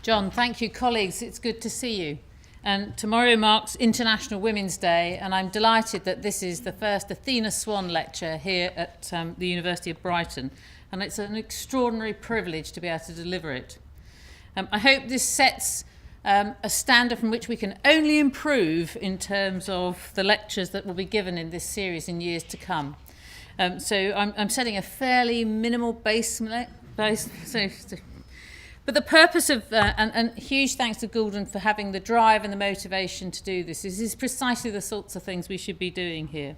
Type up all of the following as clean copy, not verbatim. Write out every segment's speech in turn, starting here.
John, thank you. Colleagues, it's good to see you. And tomorrow marks International Women's Day, and I'm delighted that this is the first Athena Swan lecture here at the University of Brighton, and it's an extraordinary privilege to be able to deliver it. I hope this sets a standard from which we can only improve in terms of the lectures that will be given in this series in years to come. So I'm setting a fairly minimal base. But the purpose of, and huge thanks to Gordon for having the drive and the motivation to do this, is precisely the sorts of things we should be doing here.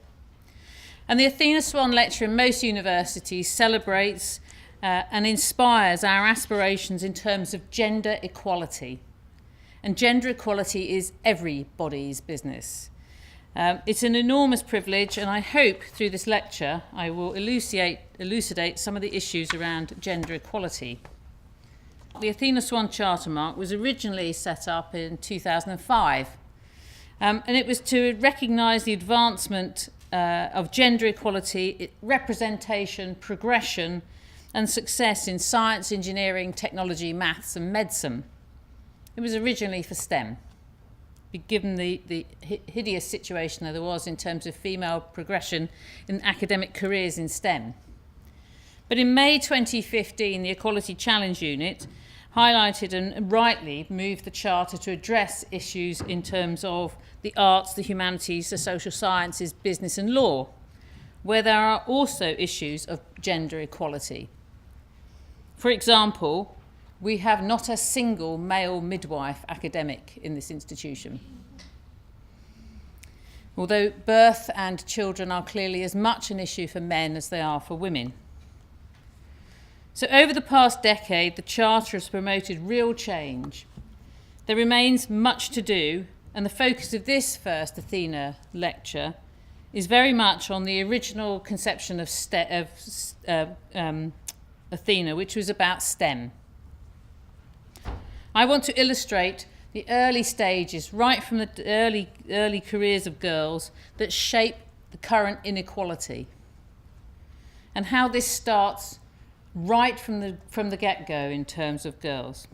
And the Athena Swan Lecture in most universities celebrates and inspires our aspirations in terms of gender equality. And gender equality is everybody's business. It's an enormous privilege, and I hope through this lecture I will elucidate some of the issues around gender equality. The Athena Swan Charter Mark was originally set up in 2005, and it was to recognise the advancement of gender equality, representation, progression and success in science, engineering, technology, maths and medicine. It was originally for STEM, given the hideous situation that there was in terms of female progression in academic careers in STEM. But in May 2015, the Equality Challenge Unit highlighted and rightly moved the Charter to address issues in terms of the arts, the humanities, the social sciences, business and law, where there are also issues of gender equality. For example, we have not a single male midwife academic in this institution, although birth and children are clearly as much an issue for men as they are for women. So over the past decade, the Charter has promoted real change. There remains much to do, and the focus of this first Athena lecture is very much on the original conception of Athena, which was about STEM. I want to illustrate the early stages, right from the early careers of girls, that shape the current inequality, and how this starts right from the get-go in terms of girls.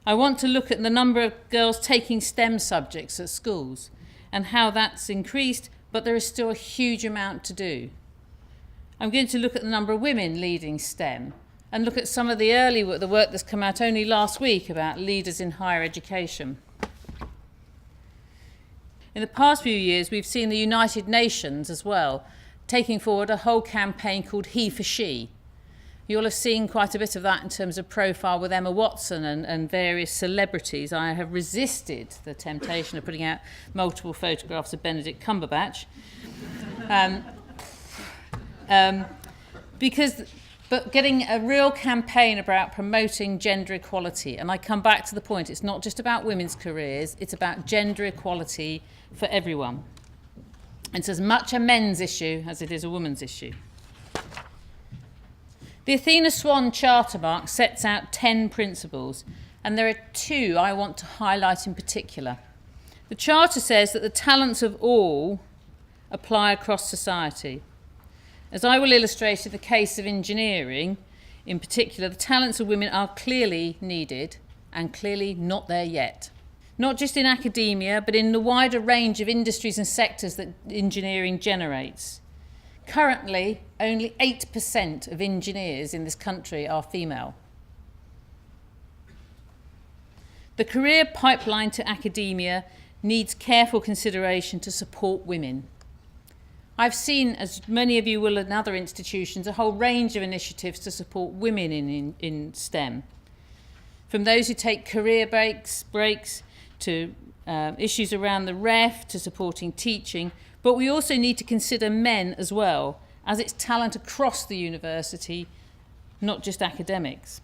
I want to look at the number of girls taking STEM subjects at schools and how that's increased, but there is still a huge amount to do. I'm going to look at the number of women leading STEM and look at some of the early work, the work that's come out only last week about leaders in higher education. In the past few years, we've seen the United Nations as well taking forward a whole campaign called He for She. You'll have seen quite a bit of that in terms of profile with Emma Watson and various celebrities. I have resisted the temptation of putting out multiple photographs of Benedict Cumberbatch. But getting a real campaign about promoting gender equality. And I come back to the point, it's not just about women's careers, it's about gender equality for everyone. It's as much a men's issue as it is a woman's issue. The Athena Swan Charter Mark sets out 10 principles, and there are 2 I want to highlight in particular. The Charter says that the talents of all apply across society. As I will illustrate in the case of engineering, in particular, the talents of women are clearly needed and clearly not there yet. Not just in academia, but in the wider range of industries and sectors that engineering generates. Currently, only 8% of engineers in this country are female. The career pipeline to academia needs careful consideration to support women. I've seen, as many of you will in other institutions, a whole range of initiatives to support women in STEM. From those who take career breaks to issues around the REF, to supporting teaching, but we also need to consider men as well, as it's talent across the university, not just academics.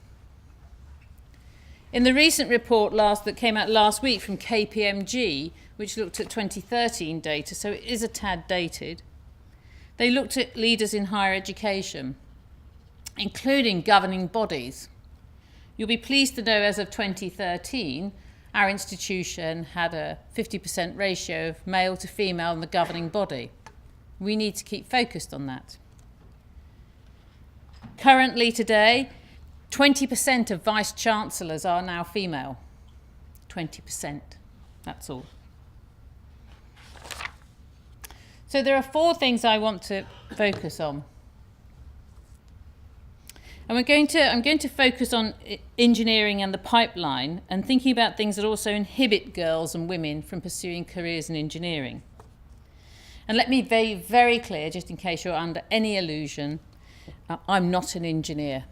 In the recent report that came out last week from KPMG, which looked at 2013 data, so it is a tad dated, they looked at leaders in higher education, including governing bodies. You'll be pleased to know as of 2013, our institution had a 50% ratio of male to female in the governing body. We need to keep focused on that. Currently today, 20% of Vice-Chancellors are now female. 20%, that's all. So there are 4 things I want to focus on. And I'm going to focus on engineering and the pipeline, and thinking about things that also inhibit girls and women from pursuing careers in engineering. And let me be very clear, just in case you're under any illusion, I'm not an engineer.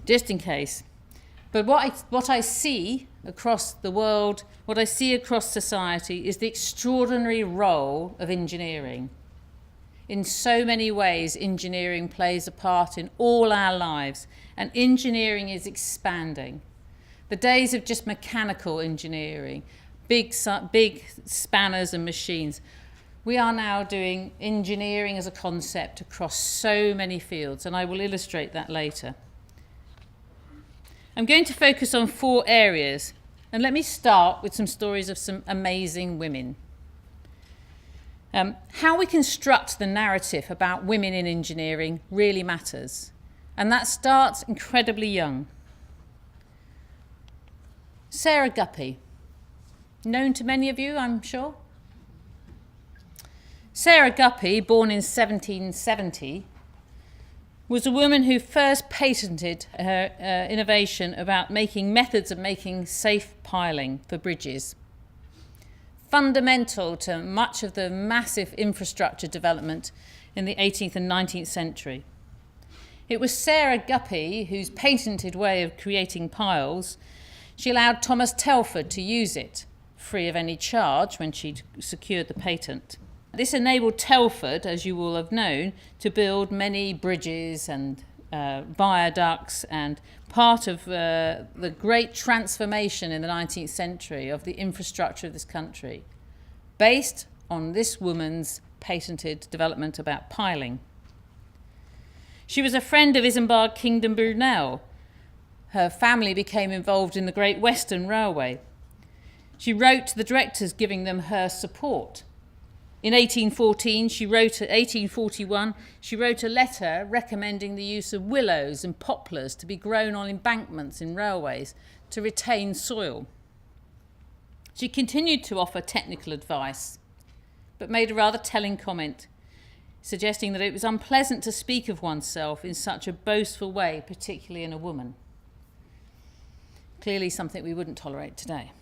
Just in case. But what I see across the world, what I see across society, is the extraordinary role of engineering. In so many ways, engineering plays a part in all our lives, and engineering is expanding. The days of just mechanical engineering, big spanners and machines, we are now doing engineering as a concept across so many fields, and I will illustrate that later. I'm going to focus on 4 areas, and let me start with some stories of some amazing women. How we construct the narrative about women in engineering really matters, and that starts incredibly young. Sarah Guppy, known to many of you, I'm sure. Sarah Guppy, born in 1770, was a woman who first patented her innovation about methods of making safe piling for bridges, fundamental to much of the massive infrastructure development in the 18th and 19th century. It was Sarah Guppy whose patented way of creating piles, she allowed Thomas Telford to use it, free of any charge, when she'd secured the patent. This enabled Telford, as you will have known, to build many bridges and viaducts, and part of the great transformation in the 19th century of the infrastructure of this country, based on this woman's patented development about piling. She was a friend of Isambard Kingdom Brunel. Her family became involved in the Great Western Railway. She wrote to the directors giving them her support. In 1841, she wrote a letter recommending the use of willows and poplars to be grown on embankments in railways to retain soil. She continued to offer technical advice, but made a rather telling comment, suggesting that it was unpleasant to speak of oneself in such a boastful way, particularly in a woman. Clearly something we wouldn't tolerate today.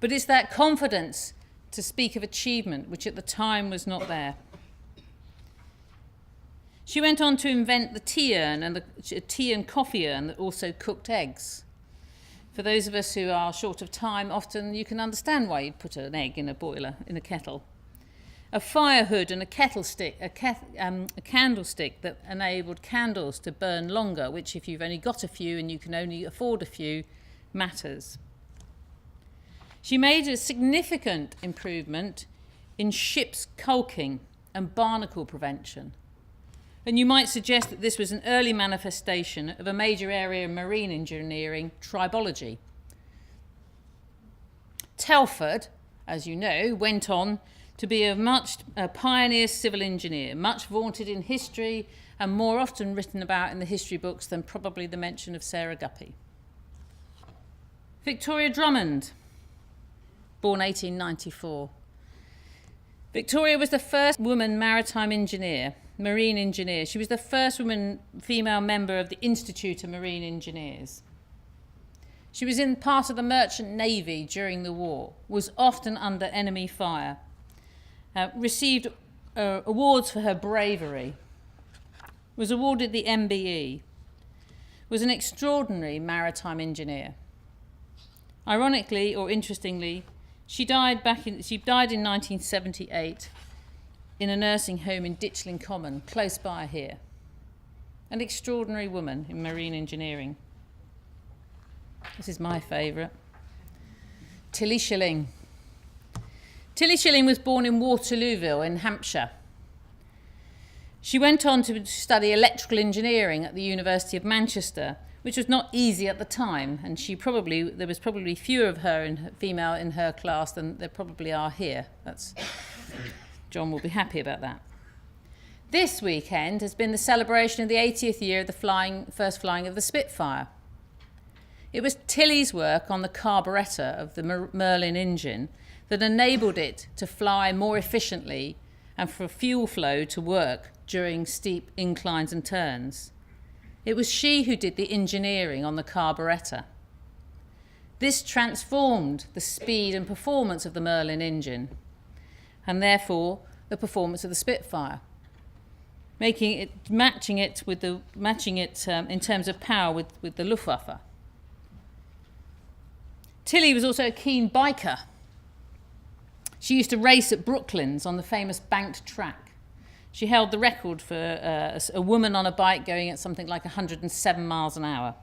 But it's that confidence to speak of achievement, which at the time was not there. She went on to invent the tea urn and the tea and coffee urn that also cooked eggs. For those of us who are short of time, often you can understand why you'd put an egg in a boiler, in a kettle. A fire hood and a candlestick that enabled candles to burn longer, which if you've only got a few and you can only afford a few, matters. She made a significant improvement in ships' caulking and barnacle prevention. And you might suggest that this was an early manifestation of a major area of marine engineering, tribology. Telford, as you know, went on to be a pioneer civil engineer, much vaunted in history and more often written about in the history books than probably the mention of Sarah Guppy. Victoria Drummond, born 1894. Victoria was the first woman maritime engineer, marine engineer. She was the first female member of the Institute of Marine Engineers. She was in part of the merchant navy during the war, was often under enemy fire, received awards for her bravery, was awarded the MBE, was an extraordinary maritime engineer. Ironically, or interestingly, she died in 1978 in a nursing home in Ditchling Common, close by here. An extraordinary woman in marine engineering. This is my favourite. Tilly Shilling. Tilly Shilling was born in Waterlooville in Hampshire. She went on to study electrical engineering at the University of Manchester, which was not easy at the time, and there was probably fewer of her female in her class than there probably are here. John will be happy about that. This weekend has been the celebration of the 80th year of the first flying of the Spitfire. It was Tilley's work on the carburettor of the Merlin engine that enabled it to fly more efficiently and for fuel flow to work during steep inclines and turns. It was she who did the engineering on the carburettor. This transformed the speed and performance of the Merlin engine, and therefore the performance of the Spitfire, matching it in terms of power with the Luftwaffe. Tilley was also a keen biker. She used to race at Brooklands on the famous banked track. She held the record for a woman on a bike going at something like 107 miles an hour.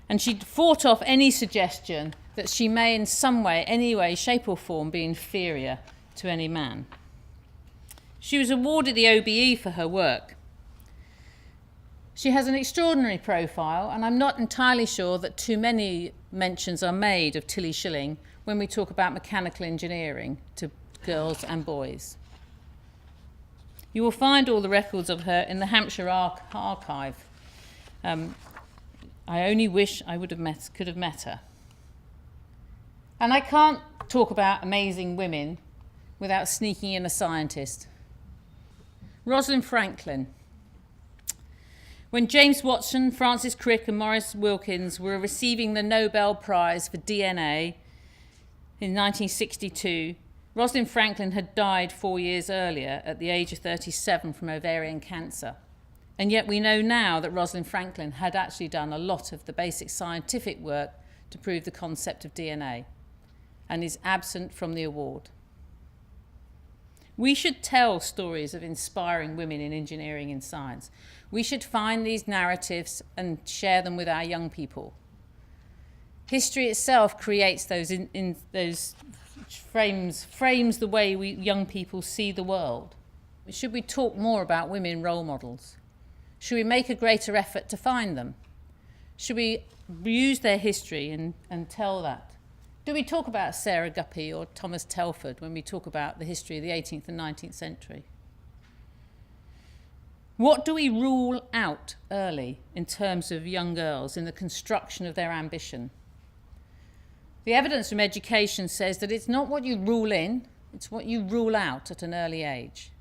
And she fought off any suggestion that she may in some way, any way, shape or form be inferior to any man. She was awarded the OBE for her work. She has an extraordinary profile, and I'm not entirely sure that too many mentions are made of Tilly Schilling when we talk about mechanical engineering to girls and boys. You will find all the records of her in the Hampshire archive. I only wish I could have met her. And I can't talk about amazing women without sneaking in a scientist. Rosalind Franklin. When James Watson, Francis Crick and Maurice Wilkins were receiving the Nobel Prize for DNA in 1962, Rosalind Franklin had died 4 years earlier at the age of 37 from ovarian cancer. And yet we know now that Rosalind Franklin had actually done a lot of the basic scientific work to prove the concept of DNA and is absent from the award. We should tell stories of inspiring women in engineering and science. We should find these narratives and share them with our young people. History itself creates those frames the way we young people see the world. Should we talk more about women role models? Should we make a greater effort to find them? Should we use their history and tell that? Do we talk about Sarah Guppy or Thomas Telford when we talk about the history of the 18th and 19th century? What do we rule out early in terms of young girls in the construction of their ambition? The evidence from education says that it's not what you rule in, it's what you rule out at an early age.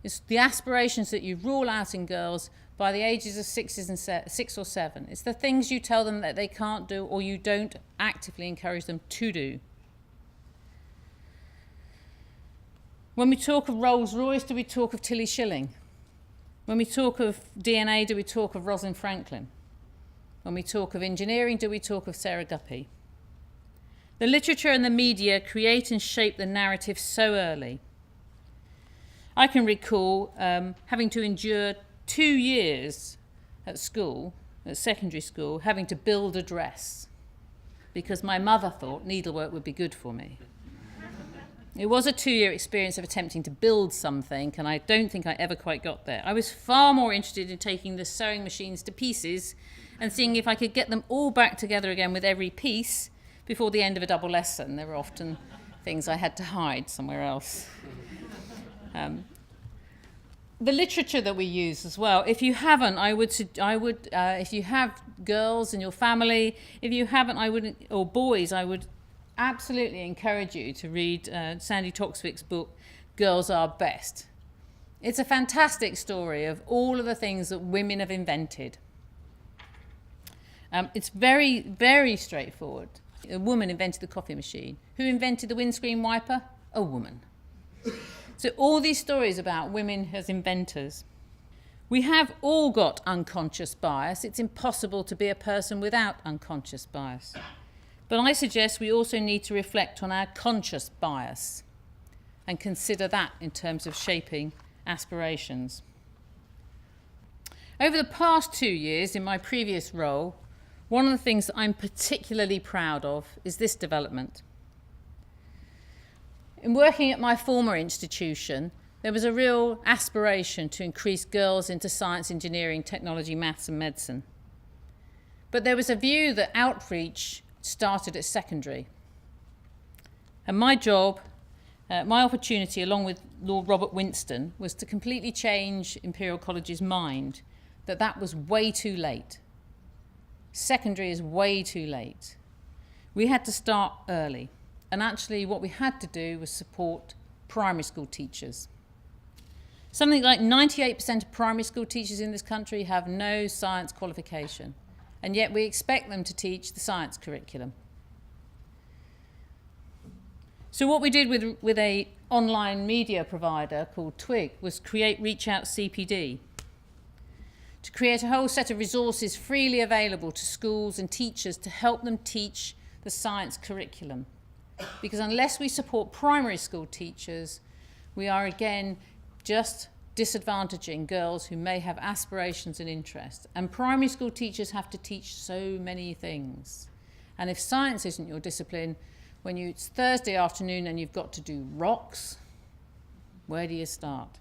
It's the aspirations that you rule out in girls by the ages of 6 or 7. It's the things you tell them that they can't do or you don't actively encourage them to do. When we talk of Rolls-Royce, do we talk of Tilly Schilling? When we talk of DNA, do we talk of Rosalind Franklin? When we talk of engineering, do we talk of Sarah Guppy? The literature and the media create and shape the narrative so early. I can recall having to endure 2 years at school, at secondary school, having to build a dress because my mother thought needlework would be good for me. It was a 2-year experience of attempting to build something, and I don't think I ever quite got there. I was far more interested in taking the sewing machines to pieces and seeing if I could get them all back together again with every piece before the end of a double lesson. There were often things I had to hide somewhere else. The literature that we use as well. If you haven't, if you have girls in your family, if you haven't, or boys, I would absolutely encourage you to read Sandy Toksvik's book, Girls Are Best. It's a fantastic story of all of the things that women have invented. It's very, very straightforward. A woman invented the coffee machine. Who invented the windscreen wiper? A woman. So all these stories about women as inventors. We have all got unconscious bias. It's impossible to be a person without unconscious bias. But I suggest we also need to reflect on our conscious bias and consider that in terms of shaping aspirations. Over the past 2 years in my previous role, one of the things that I'm particularly proud of is this development. In working at my former institution, there was a real aspiration to increase girls into science, engineering, technology, maths and medicine. But there was a view that outreach started at secondary. And my job my opportunity, along with Lord Robert Winston, was to completely change Imperial College's mind that was way too late. Secondary is way too late. We had to start early. And actually what we had to do was support primary school teachers. Something like 98% of primary school teachers in this country have no science qualification, and yet we expect them to teach the science curriculum. So what we did with a online media provider called Twig was create Reach Out CPD, to create a whole set of resources freely available to schools and teachers to help them teach the science curriculum. Because unless we support primary school teachers, we are again just disadvantaging girls who may have aspirations and interests. And primary school teachers have to teach so many things. And if science isn't your discipline, when it's Thursday afternoon and you've got to do rocks, where do you start?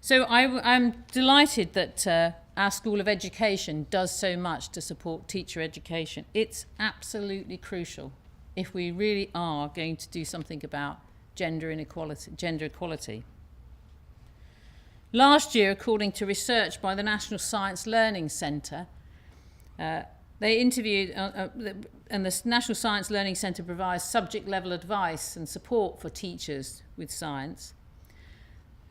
So I'm delighted that our School of Education does so much to support teacher education. It's absolutely crucial if we really are going to do something about gender equality. Last year, according to research by the National Science Learning Centre, they interviewed, and the National Science Learning Centre provides subject-level advice and support for teachers with science.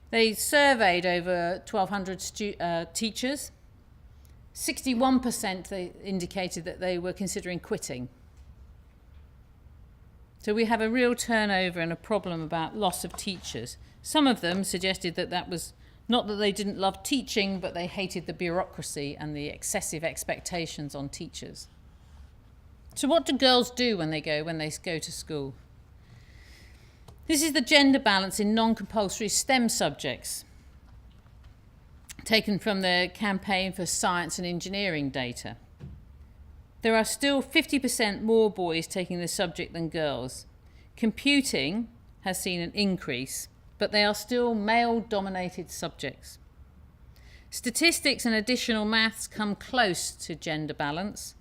They surveyed over 1,200 teachers. 61% they indicated that they were considering quitting. So we have a real turnover and a problem about loss of teachers. Some of them suggested that was not that they didn't love teaching, but they hated the bureaucracy and the excessive expectations on teachers. So what do girls do when they go to school? This is the gender balance in non-compulsory STEM subjects, taken from the Campaign for Science and Engineering data. There are still 50% more boys taking the subject than girls. Computing has seen an increase, but they are still male-dominated subjects. Statistics and additional maths come close to gender balance,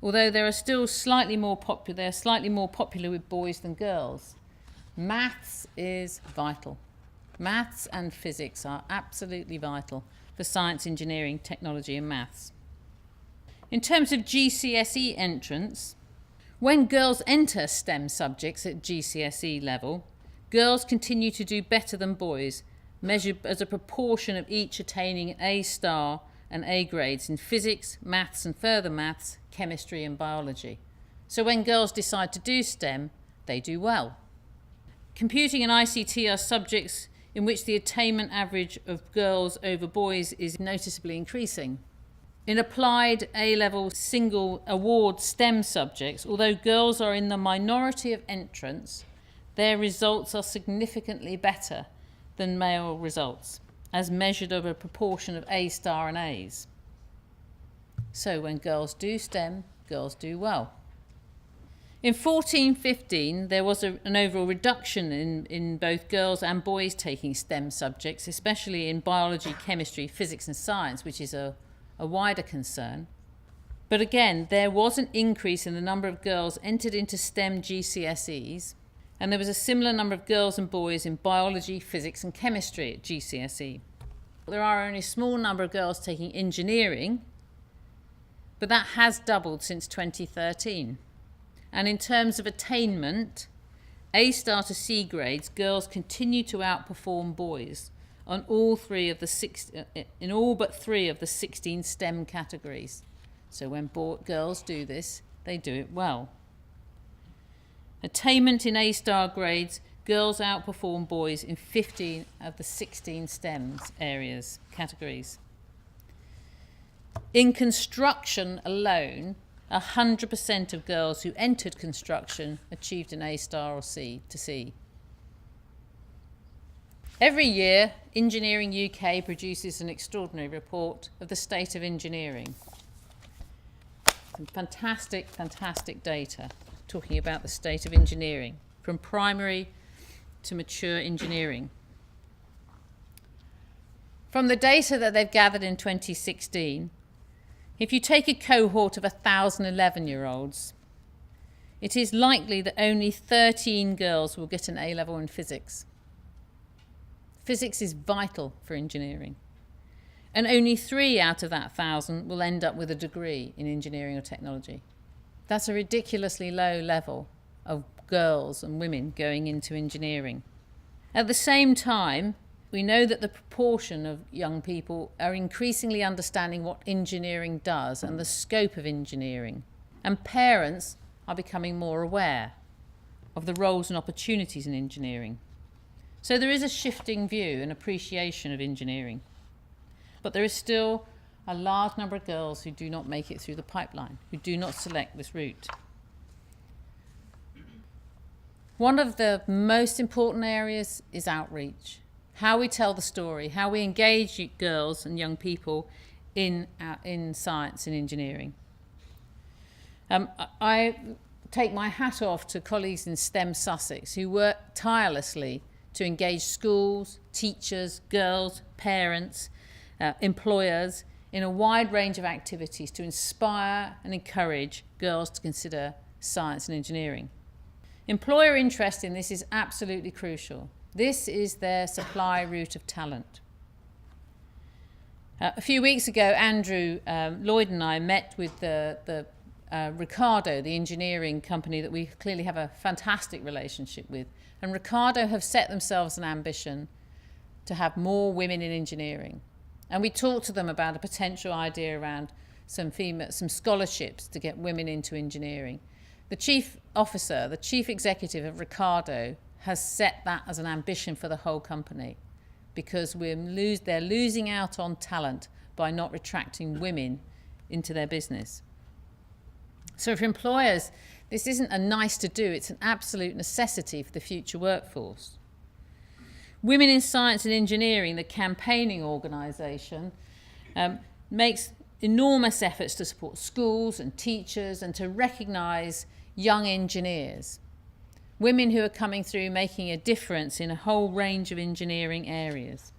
although they are still slightly more popular with boys than girls. Maths is vital. Maths and physics are absolutely vital for science, engineering, technology and maths. In terms of GCSE entrance, when girls enter STEM subjects at GCSE level, girls continue to do better than boys, measured as a proportion of each attaining an A star and A grades in physics, maths and further maths, chemistry and biology. So when girls decide to do STEM, they do well. Computing and ICT are subjects in which the attainment average of girls over boys is noticeably increasing. In applied A-level single award STEM subjects, although girls are in the minority of entrants, their results are significantly better than male results, as measured over a proportion of A star and A's. So when girls do STEM, girls do well. In 14-15, there was an overall reduction in both girls and boys taking STEM subjects, especially in biology, chemistry, physics and science, which is a wider concern. But again, there was an increase in the number of girls entered into STEM GCSEs, and there was a similar number of girls and boys in biology, physics and chemistry at GCSE. There are only a small number of girls taking engineering, but that has doubled since 2013. And in terms of attainment, A star to C grades, girls continue to outperform boys on all but three of the 16 STEM categories. So when girls do this, they do it well. Attainment in A star grades, girls outperform boys in 15 of the 16 STEM categories. In construction alone, 100% of girls who entered construction achieved an A star or C to C. Every year, Engineering UK produces an extraordinary report of the state of engineering. Some fantastic, fantastic data talking about the state of engineering, from primary to mature engineering. From the data that they've gathered in 2016, if you take a cohort of 1,000 11-year-olds, it is likely that only 13 girls will get an A-level in physics. Physics is vital for engineering. And only 3 out of that 1,000 will end up with a degree in engineering or technology. That's a ridiculously low level of girls and women going into engineering. At the same time, we know that the proportion of young people are increasingly understanding what engineering does and the scope of engineering. And parents are becoming more aware of the roles and opportunities in engineering. So there is a shifting view and appreciation of engineering. But there is still a large number of girls who do not make it through the pipeline, who do not select this route. One of the most important areas is outreach. How we tell the story, how we engage girls and young people in science and engineering. I take my hat off to colleagues in STEM Sussex who work tirelessly to engage schools, teachers, girls, parents, employers in a wide range of activities to inspire and encourage girls to consider science and engineering. Employer interest in this is absolutely crucial. This is their supply route of talent. A few weeks ago, Andrew Lloyd and I met with the Ricardo, the engineering company that we clearly have a fantastic relationship with. And Ricardo have set themselves an ambition to have more women in engineering. And we talked to them about a potential idea around some scholarships to get women into engineering. The chief officer, the chief executive of Ricardo, has set that as an ambition for the whole company because they're losing out on talent by not attracting women into their business. So for employers, this isn't a nice to do, it's an absolute necessity for the future workforce. Women in Science and Engineering, the campaigning organisation, makes enormous efforts to support schools and teachers and to recognise young engineers, women who are coming through making a difference in a whole range of engineering areas.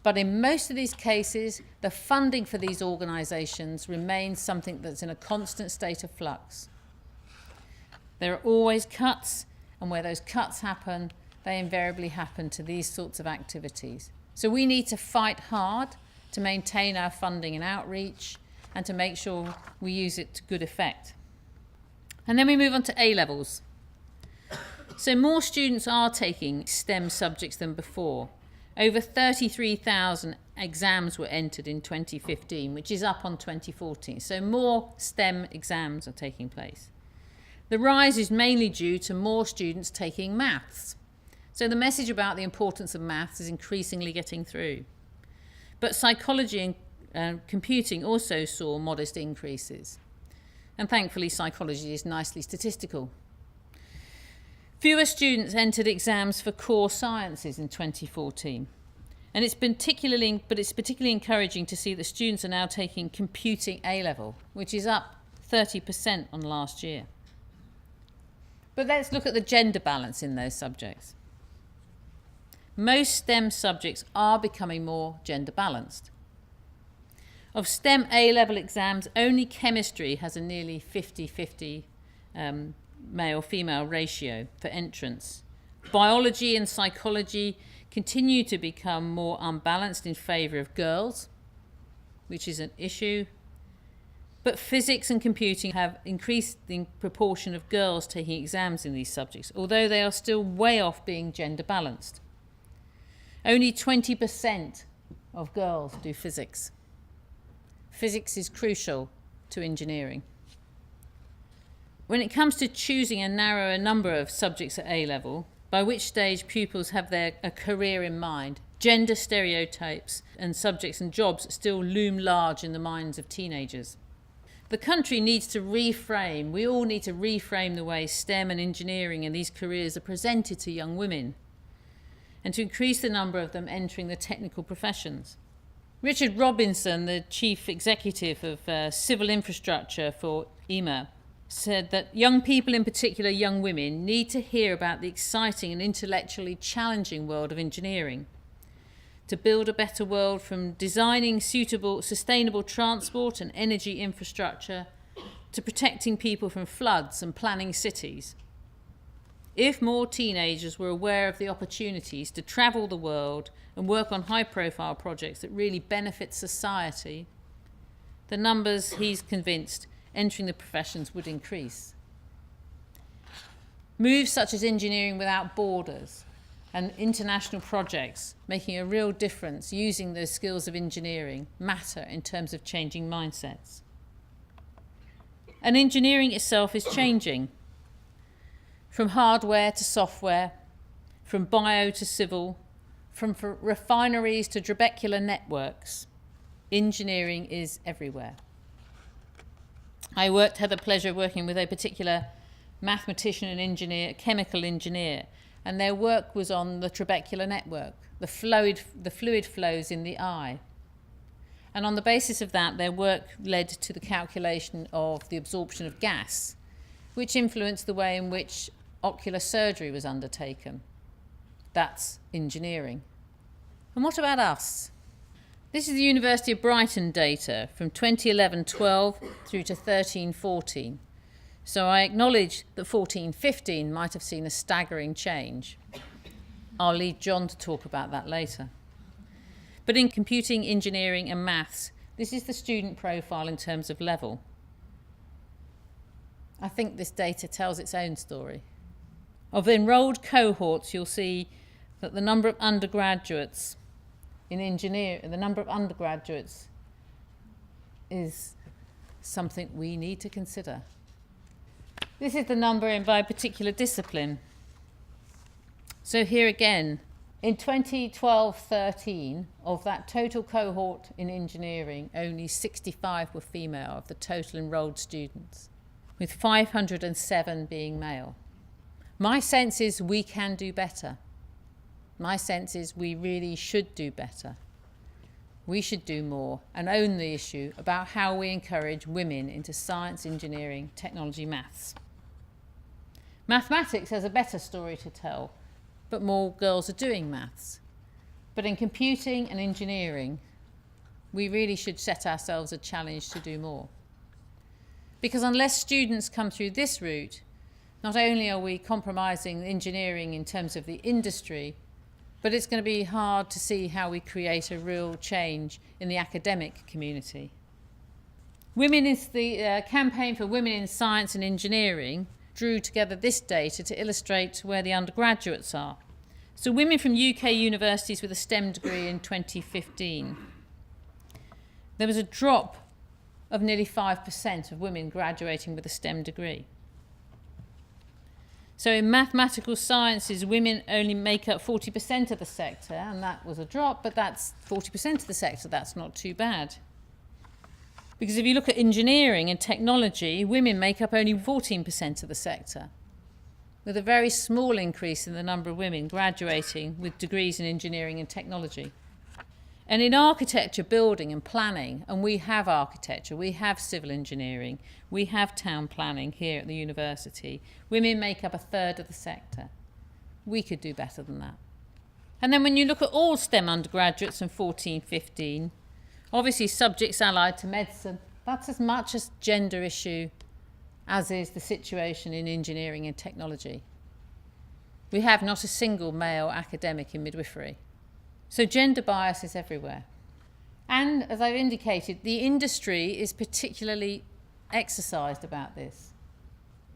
But in most of these cases, the funding for these organisations remains something that's in a constant state of flux. There are always cuts, and where those cuts happen, they invariably happen to these sorts of activities. So we need to fight hard to maintain our funding and outreach and to make sure we use it to good effect. And then we move on to A-levels. So more students are taking STEM subjects than before. Over 33,000 exams were entered in 2015, which is up on 2014. So more STEM exams are taking place. The rise is mainly due to more students taking maths. So the message about the importance of maths is increasingly getting through. But psychology and computing also saw modest increases. And thankfully, psychology is nicely statistical. Fewer students entered exams for core sciences in 2014. And it's particularly encouraging to see that students are now taking computing A-level, which is up 30% on last year. But let's look at the gender balance in those subjects. Most STEM subjects are becoming more gender balanced. Of STEM A-level exams, only chemistry has a nearly 50-50 male-female ratio for entrance. Biology and psychology continue to become more unbalanced in favour of girls, which is an issue. But physics and computing have increased the proportion of girls taking exams in these subjects, although they are still way off being gender balanced. Only 20% of girls do physics. Physics is crucial to engineering. When it comes to choosing a narrower number of subjects at A-level, by which stage pupils have a career in mind, gender stereotypes and subjects and jobs still loom large in the minds of teenagers. The country needs to reframe, we all need to reframe the way STEM and engineering and these careers are presented to young women, and to increase the number of them entering the technical professions. Richard Robinson, the chief executive of civil infrastructure for EMA, said that young people, in particular young women, need to hear about the exciting and intellectually challenging world of engineering. To build a better world, from designing suitable, sustainable transport and energy infrastructure to protecting people from floods and planning cities. If more teenagers were aware of the opportunities to travel the world and work on high-profile projects that really benefit society, the numbers, he's convinced, entering the professions would increase. Moves such as Engineering Without Borders and international projects making a real difference using those skills of engineering matter in terms of changing mindsets. And engineering itself is changing. From hardware to software, from bio to civil, from refineries to trabecular networks, engineering is everywhere. I had the pleasure of working with a particular mathematician and engineer, chemical engineer, and their work was on the trabecular network, the fluid flows in the eye. And on the basis of that, their work led to the calculation of the absorption of gas, which influenced the way in which ocular surgery was undertaken. That's engineering. And what about us? This is the University of Brighton data from 2011-12 through to 13-14. So I acknowledge that 14-15 might have seen a staggering change. I'll leave John to talk about that later. But in computing, engineering and maths, this is the student profile in terms of level. I think this data tells its own story. Of enrolled cohorts, you'll see that the number of undergraduates in engineering, the number of undergraduates is something we need to consider. This is the number by particular discipline. So here again, in 2012-13, of that total cohort in engineering, only 65 were female of the total enrolled students, with 507 being male. My sense is we can do better. My sense is we really should do better. We should do more and own the issue about how we encourage women into science, engineering, technology, maths. Mathematics has a better story to tell, but more girls are doing maths. But in computing and engineering, we really should set ourselves a challenge to do more. Because unless students come through this route, not only are we compromising engineering in terms of the industry, but it's going to be hard to see how we create a real change in the academic community. Women is the campaign for women in science and engineering drew together this data to illustrate where the undergraduates are. So women from UK universities with a STEM degree in 2015. There was a drop of nearly 5% of women graduating with a STEM degree. So in mathematical sciences, women only make up 40% of the sector, and that was a drop, but that's 40% of the sector, that's not too bad. Because if you look at engineering and technology, women make up only 14% of the sector, with a very small increase in the number of women graduating with degrees in engineering and technology. And in architecture, building and planning, and we have architecture, we have civil engineering, we have town planning here at the university, women make up a third of the sector. We could do better than that. And then when you look at all STEM undergraduates in 14-15, obviously subjects allied to medicine, that's as much a gender issue as is the situation in engineering and technology. We have not a single male academic in midwifery. So gender bias is everywhere. And as I've indicated, the industry is particularly exercised about this.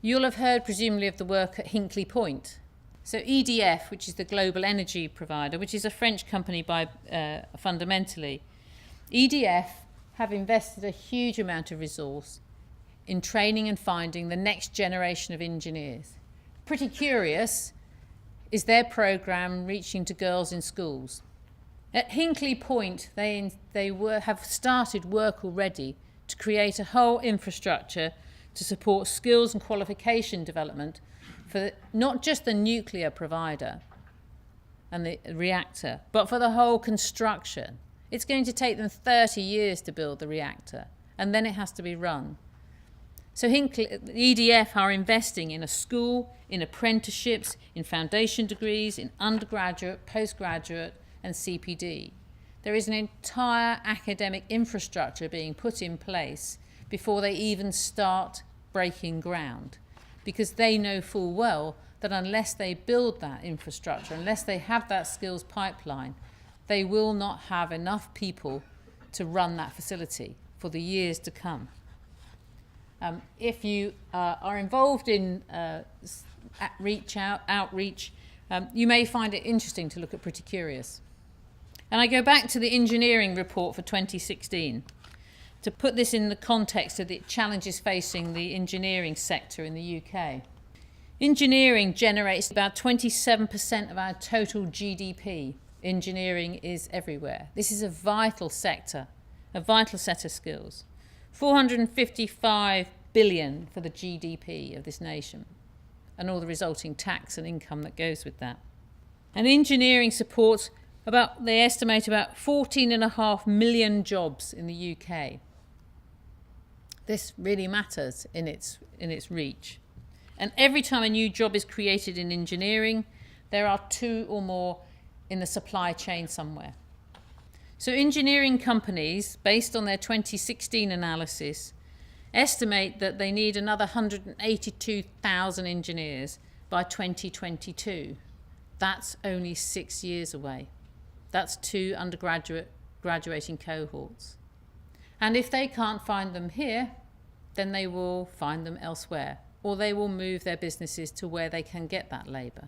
You'll have heard presumably of the work at Hinkley Point. So EDF, which is the global energy provider, which is a French company fundamentally, EDF have invested a huge amount of resource in training and finding the next generation of engineers. Pretty curious is their programme reaching to girls in schools. At Hinkley Point, they have started work already to create a whole infrastructure to support skills and qualification development for not just the nuclear provider and the reactor, but for the whole construction. It's going to take them 30 years to build the reactor, and then it has to be run. So EDF are investing in a school, in apprenticeships, in foundation degrees, in undergraduate, postgraduate, and CPD. There is an entire academic infrastructure being put in place before they even start breaking ground, because they know full well that unless they build that infrastructure, unless they have that skills pipeline, they will not have enough people to run that facility for the years to come. If you are involved in outreach, you may find it interesting to look at Pretty Curious. And I go back to the engineering report for 2016 to put this in the context of the challenges facing the engineering sector in the UK. Engineering generates about 27% of our total GDP. Engineering is everywhere. This is a vital sector, a vital set of skills. 455 billion for the GDP of this nation, and all the resulting tax and income that goes with that. And engineering supports they estimate about 14.5 million jobs in the UK. This really matters in its reach. And every time a new job is created in engineering, there are 2 or more in the supply chain somewhere. So engineering companies, based on their 2016 analysis, estimate that they need another 182,000 engineers by 2022. That's only 6 years away. That's 2 graduating cohorts. And if they can't find them here, then they will find them elsewhere, or they will move their businesses to where they can get that labour.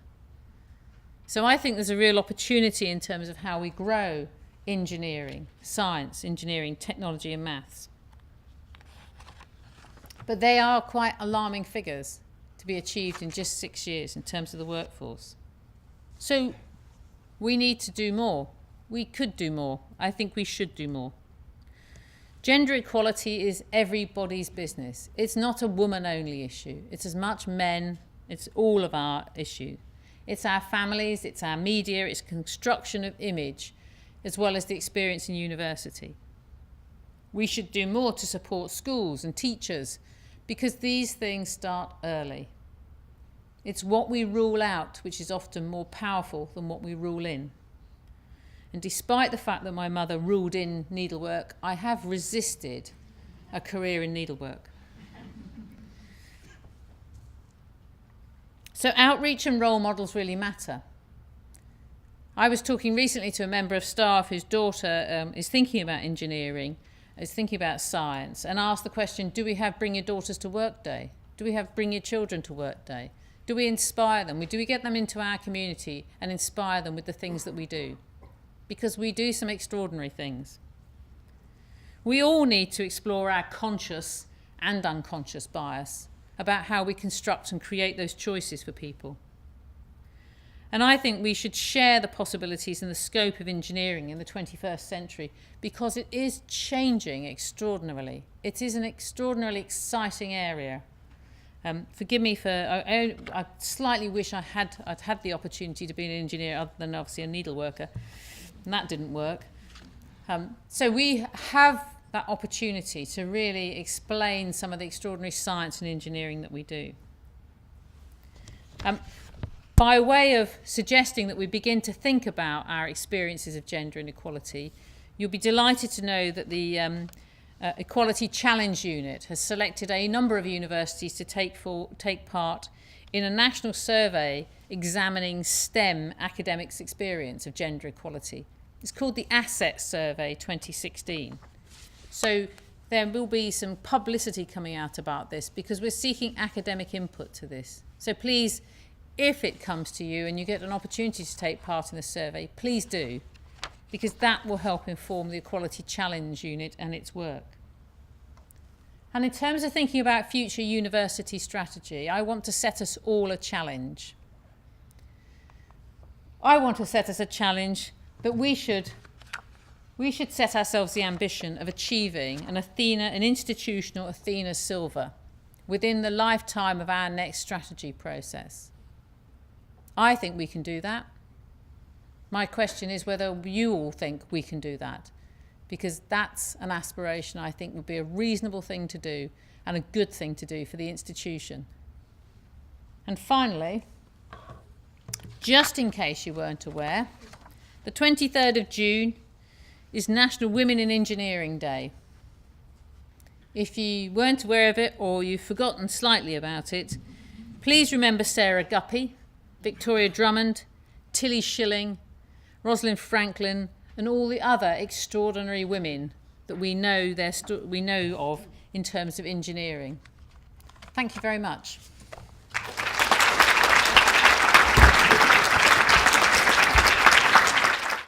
So I think there's a real opportunity in terms of how we grow engineering, science, engineering, technology and maths. But they are quite alarming figures to be achieved in just 6 years in terms of the workforce. So we need to do more. We could do more. I think we should do more. Gender equality is everybody's business. It's not a woman-only issue. It's as much men. It's all of our issue. It's our families, it's our media, it's construction of image, as well as the experience in university. We should do more to support schools and teachers, because these things start early. It's what we rule out which is often more powerful than what we rule in. And despite the fact that my mother ruled in needlework, I have resisted a career in needlework. So outreach and role models really matter. I was talking recently to a member of staff whose daughter is thinking about engineering, is thinking about science, and asked the question, do we have Bring Your Daughters to Work Day? Do we have Bring Your Children to Work Day? Do we inspire them? Do we get them into our community and inspire them with the things that we do? Because we do some extraordinary things. We all need to explore our conscious and unconscious bias about how we construct and create those choices for people. And I think we should share the possibilities and the scope of engineering in the 21st century, because it is changing extraordinarily. It is an extraordinarily exciting area. Forgive me for, I slightly wish I'd had the opportunity to be an engineer other than obviously a needleworker, and that didn't work. So we have that opportunity to really explain some of the extraordinary science and engineering that we do. By way of suggesting that we begin to think about our experiences of gender inequality, you'll be delighted to know that the Equality Challenge Unit has selected a number of universities to take part in a national survey examining STEM academics' experience of gender equality. It's called the Asset Survey 2016. So there will be some publicity coming out about this, because we're seeking academic input to this. So please, if it comes to you and you get an opportunity to take part in the survey, please do, because that will help inform the Equality Challenge Unit and its work. And in terms of thinking about future university strategy, I want to set us all a challenge. I want to set us a challenge that we should set ourselves the ambition of achieving an institutional Athena Silver within the lifetime of our next strategy process. I think we can do that. My question is whether you all think we can do that, because that's an aspiration I think would be a reasonable thing to do and a good thing to do for the institution. And finally, just in case you weren't aware, the 23rd of June is National Women in Engineering Day. If you weren't aware of it or you've forgotten slightly about it, please remember Sarah Guppy, Victoria Drummond, Tilly Schilling, Rosalind Franklin, and all the other extraordinary women that we know of in terms of engineering. Thank you very much.